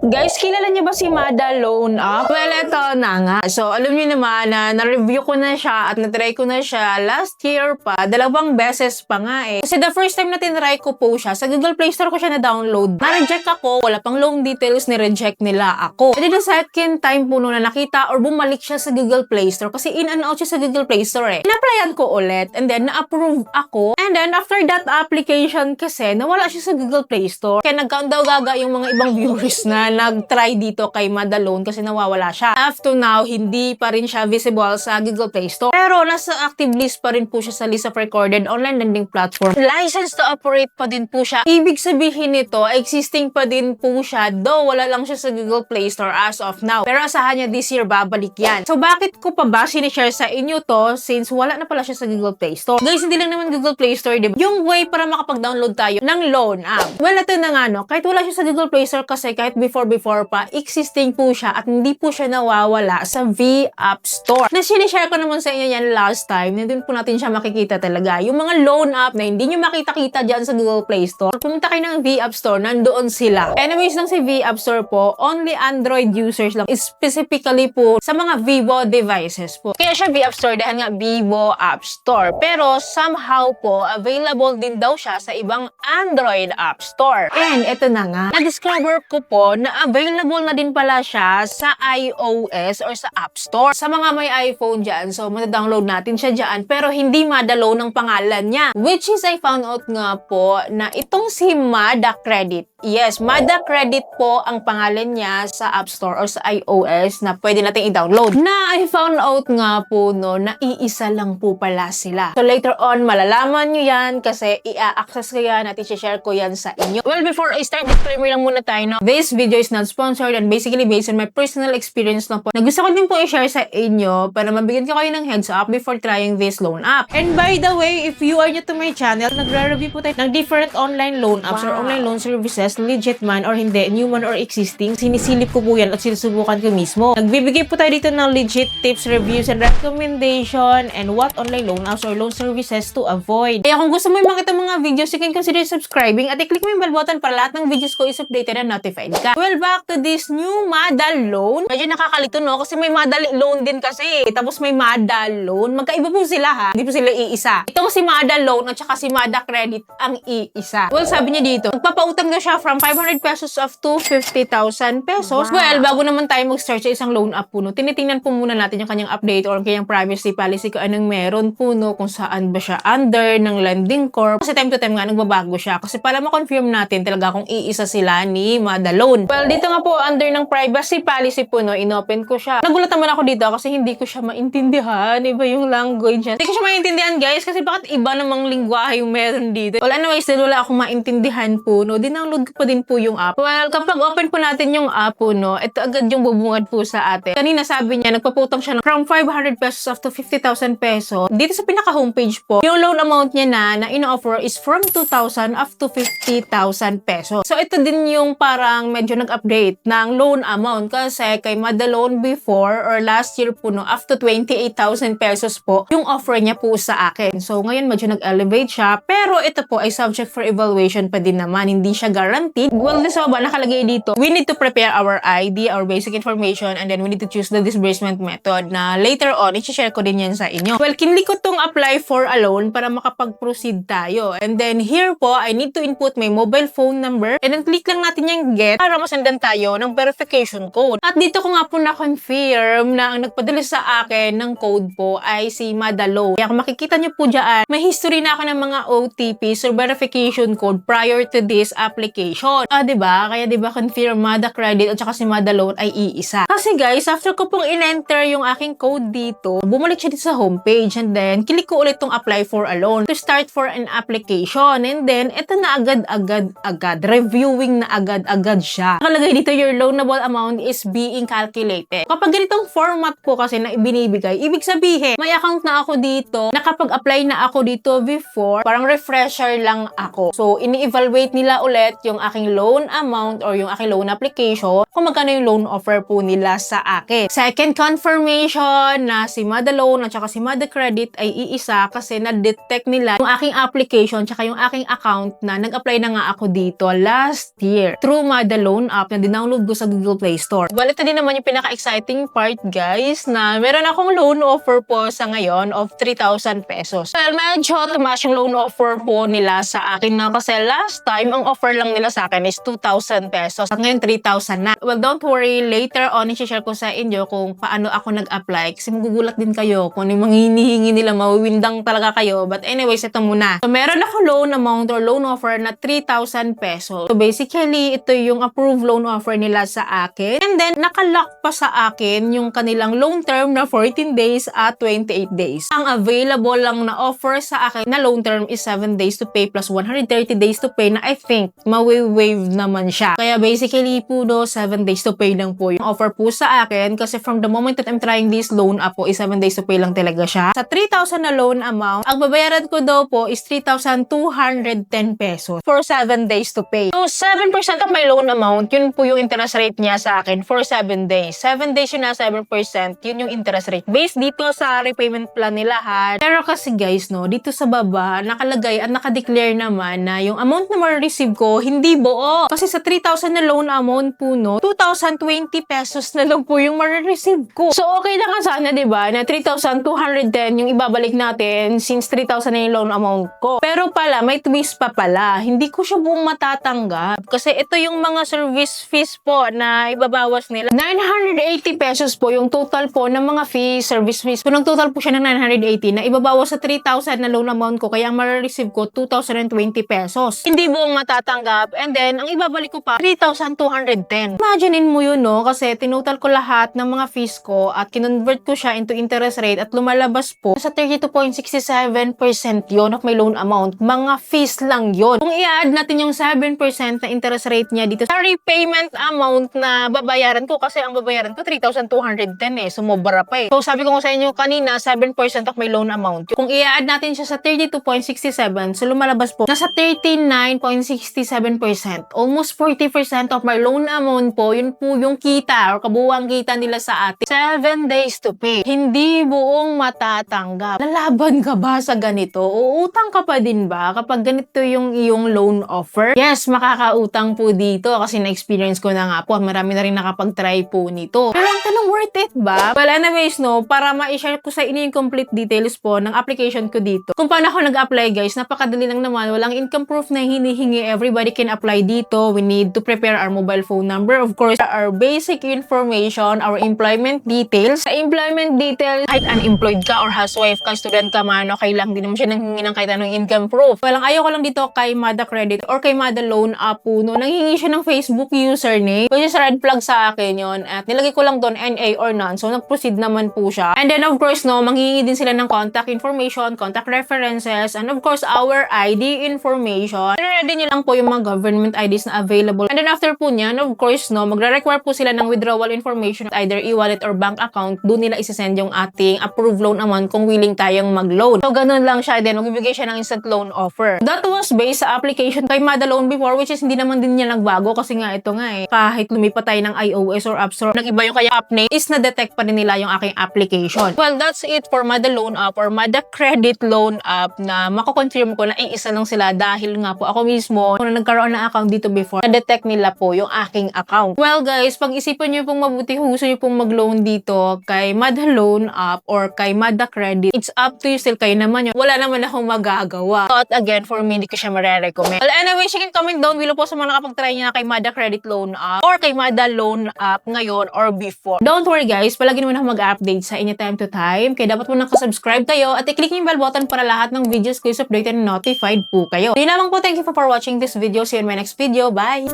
Guys, kilala niyo ba si Mada Loan Up? Well, eto na nga. So, alam niyo naman na na-review ko na siya at na-try ko na siya last year pa. Dalawang beses pa nga eh. Kasi the first time na tinry ko po siya, sa Google Play Store ko siya na-download. Na-reject ako, wala pang loan details, ni-reject nila ako. And then the second time po na nakita or bumalik siya sa Google Play Store kasi in and out siya sa Google Play Store eh. Na-applyan ko ulit and then na-approve ako. And then after that application kasi, nawala siya sa Google Play Store. Kaya nag-count daw gaga yung mga ibang viewers na nag-try dito kay Mada Loan kasi nawawala siya. Up to now, hindi pa rin siya visible sa Google Play Store. Pero nasa active list pa rin po siya sa list of recorded online lending platform. License to operate pa din po siya. Ibig sabihin nito, existing pa din po siya, though wala lang siya sa Google Play Store as of now. Pero asahan niya this year babalik yan. So bakit ko pa ba sinishare sa inyo to since wala na pala siya sa Google Play Store? Guys, hindi lang naman Google Play Store, diba? Yung way para makapag-download tayo ng loan app. Well, ito na nga no, kahit wala siya sa Google Play Store kasi kahit before pa, existing po siya at hindi po siya nawawala sa V-App Store. Na sinishare ko naman sa inyo yan last time, nandun po natin siya makikita talaga. Yung mga loan app na hindi nyo makita-kita dyan sa Google Play Store, pumunta kayo ng V-App Store, nandoon sila. Anyways, lang si V-App Store po, only Android users lang, specifically po sa mga Vivo devices po. Kaya siya V-App Store dahil nga Vivo App Store. Pero somehow po, available din daw siya sa ibang Android App Store. And ito na nga, na-discover ko po na available na din pala siya sa iOS or sa App Store. Sa mga may iPhone dyan, so matadownload natin siya dyan, pero hindi Mada Loan ng pangalan niya. Which is, I found out nga po na itong si Mada Credit. Yes, Mada Credit po ang pangalan niya sa App Store or sa iOS na pwede natin i-download. Na I found out nga po no, na iisa lang po pala sila. So later on, malalaman nyo yan kasi i-access ko yan at i-share ko yan sa inyo. Well, before I start, disclaimer lang muna tayo, no? This video is not sponsored and basically based on my personal experience lang po. Na gusto ko din po i-share sa inyo para mabigyan ko kayo ng heads up before trying this loan app. And by the way, if you are new to my channel, nagre-review po tayo ng different online loan apps or online loan services, legit man or hindi, new man or existing. Sinisilip ko po yan at sinusubukan ko mismo. Nagbibigay po tayo dito ng legit tips, reviews, and recommendation and what online loan apps or loan services to avoid. Kaya kung gusto mo yung makita mga videos, you can consider subscribing at i-click mo yung bell button para lahat ng videos ko is updated and notified ka. Well, back to this new Mada Loan. Medyo nakakalito no, kasi may Mada Loan din kasi. Tapos may Mada Loan. Magkaiba po sila ha. Hindi po sila iisa. Itong si Mada Loan at saka si Mada Credit ang iisa. Well, sabi niya dito, magpapautang na siya from 500 pesos up to 50,000 pesos. Wow. Well, bago naman tayo mag-start sa isang loan app po no, tinitingnan po muna natin yung kanyang update or kanyang privacy policy kung anong meron po no, kung saan ba siya under ng lending corp. Kasi time to time nga nagbabago siya. Kasi para ma-confirm natin talaga kung iisa sila ni Mada Loan. Well, dito nga po under ng privacy policy po no, inopen ko siya. Nagulat naman ako dito kasi hindi ko siya maintindihan. Iba yung language niya. Hindi ko siya maintindihan guys kasi bakit iba namang lingwahe yung meron dito. Well, anyways, dahil wala akong maintindihan po no, dinownload ko pa din po yung app. Well, kapag open po natin yung app po no, ito agad yung bubungad po sa atin. Kanina sabi niya, nagpaputang siya from 500 pesos up to 50,000 pesos. Dito sa pinaka homepage po, yung loan amount niya na ino-offer is from 2,000 up to 50,000 pesos. So, ito din yung parang medyo nag-update ng loan amount kasi kay Mada Loan before or last year po no, up to 28,000 pesos po yung offer niya po sa akin. So, ngayon medyo nag-elevate siya. Pero ito po ay subject for evaluation pa din naman. Hindi siya guaranteed. Well, sa baba nakalagay dito, we need to prepare our ID, our basic information, and then we need to choose the disbursement method na later on, i-share ko din yan sa inyo. Well, kinlik ko tong apply for a loan para makapag-proceed tayo. And then here po, I need to input my mobile phone number and then click lang natin yung get para masendan tayo ng verification code. At dito ko nga po na-confirm na ang nagpadala sa akin ng code po ay si Mada Loan. Kaya kung makikita nyo po dyan, may history na ako ng mga OTPs or verification code prior to this application. Diba? Kaya diba confirm Mada Credit at saka si Mada Loan ay iisa. Kasi guys, after ko pong in-enter yung aking code dito, bumalik siya dito sa homepage and then click ko ulit tong apply for a loan to start for an application. And then, ito na agad. Reviewing na agad siya. Nakalagay dito, your loanable amount is being calculated. Kapag ganitong format po kasi na ibinibigay, ibig sabihin, may account na ako dito, nakapag-apply na ako dito before, parang refresher lang ako. So, ini-evaluate nila ulit yung aking loan amount or yung aking loan application kung magkano yung loan offer po nila sa akin. Second confirmation na si Mada Loan at saka si Mada Credit ay iisa kasi na-detect nila yung aking application tsaka yung aking account na nag-apply na nga ako dito last year through Mada Loan loan app na dinownload ko sa Google Play Store. Well, ito din naman yung pinaka-exciting part, guys, na meron akong loan offer po sa ngayon of 3,000 pesos. Well, medyo tumaas yung loan offer po nila sa akin na kasi last time, ang offer lang nila sa akin is 2,000 pesos. At ngayon, 3,000 na. Well, don't worry. Later on, i-share ko sa inyo kung paano ako nag-apply kasi magugulat din kayo kung ano yung mga hinihingi nila, mawiwindang talaga kayo. But anyways, ito muna. So, meron ako loan amount or loan offer na 3,000 pesos. So, basically, ito yung approved loan offer nila sa akin. And then, nakalock pa sa akin yung kanilang loan term na 14 days at 28 days. Ang available lang na offer sa akin na loan term is 7 days to pay plus 130 days to pay na I think mawi-waive naman siya. Kaya basically po 7 days to pay lang po yung offer po sa akin kasi from the moment that I'm trying this loan up po is 7 days to pay lang talaga siya. Sa 3,000 na loan amount, ang babayaran ko daw po is 3,210 pesos for 7 days to pay. So 7% of my loan amount, yun po yung interest rate niya sa akin for 7 days. 7 days yun na 7%, yun yung interest rate. Based dito sa repayment plan nila ha. Pero kasi guys, no, dito sa baba, nakalagay at nakadeclare naman na yung amount na ma-receive ko, hindi buo. Kasi sa 3,000 na loan amount po, no, 2,020 pesos na lang po yung ma-receive ko. So, okay na nga sana, diba, na 3,210 yung ibabalik natin since 3,000 na yung loan amount ko. Pero pala, may twist pa pala. Hindi ko siya buong matatanggap. Kasi ito yung mga service fees po na ibabawas nila. 980 pesos po yung total po ng mga fees, service fees. Kung total po siya ng 980 na ibabawas sa 3,000 na loan amount ko, kaya ang ma-receive ko 2,020 pesos. Hindi buong matatanggap. And then, ang ibabalik ko pa, 3,210. Imaginein mo yun, no? Kasi tinotal ko lahat ng mga fees ko at kinonvert ko siya into interest rate at lumalabas po sa 32.67% yun of my loan amount. Mga fees lang yun. Kung i-add natin yung 7% na interest rate niya dito sa repayment amount na babayaran ko, kasi ang babayaran ko 3,210 sumobra pa So sabi ko sa inyo kanina, 7% of my loan amount. Kung i-add natin siya sa 32.67, so lumalabas po nasa 39.67%. Almost 40% of my loan amount po, yun po yung kita or kabuuang kita nila sa atin. 7 days to pay. Hindi buong matatanggap. Lalaban ka ba sa ganito? Uutang ka pa din ba kapag ganito yung iyong loan offer? Yes, makakautang po dito kasi na-experience ko na nga po. Marami na rin nakapag-try po nito. Pero ang tanong, worth it ba? Well, anyways, no, para ma-share ko sa inyo yung complete details po ng application ko dito. Kung paano ako nag-apply, guys, napakadali lang naman. Walang income proof na hinihingi. Everybody can apply dito. We need to prepare our mobile phone number. Of course, our basic information, our employment details. Sa employment details, kahit unemployed ka or housewife ka, student ka man, okay lang. Di naman siya nanghingi ng kahit anong income proof. Walang ayaw ko lang dito kay Mada Credit or kay Mada Loan App po, no. Nanghingi siya ng Facebook username, which is red flag sa akin yun. At nilagay ko lang doon NA or none. So, nag-proceed naman po siya. And then, of course, no, manghingi din sila ng contact information, contact references, and of course, our ID information. I-ready nyo lang po yung mga government IDs na available. And then, after po niyan, of course, no, magre-require po sila ng withdrawal information, either e-wallet or bank account. Doon nila isasend yung ating approved loan amount kung willing tayong mag-loan. So, ganun lang siya. Then, magbibigay siya ng instant loan offer. That was based sa application kay Mada Loan before, which is hindi naman din niya nagbago kasi nga ito nga kahit lumipat tayo ng iOS or App Store, nag-iba yung kaya app name, is na-detect pa rin nila yung aking application. Well, that's it for Mada Loan App or Mada Credit Loan App na mako-confirm ko na isa lang sila dahil nga po ako mismo, kung nagkaroon ng account dito before, na-detect nila po yung aking account. Well, guys, pag-isipan nyo pong mabuti, gusto nyo pong mag-loan dito kay Mada Loan App or kay Mada Credit, it's up to you still. Kayo naman yun. Wala naman akong magagawa. But again, for me, hindi ko siya marirecommend. Well, anyway, you can comment down below po sa mga nakapag-try niya kay Mada Credit Loan App or kay Mada Loan App ngayon or before. Don't worry guys, palagi naman ako mag-update sa inyo time to time. Kaya dapat mo nakasubscribe kayo at i-click niyo yung bell button para lahat ng videos ko is updated and notified po kayo. Yun lamang po. Thank you for watching this video. See you in my next video. Bye!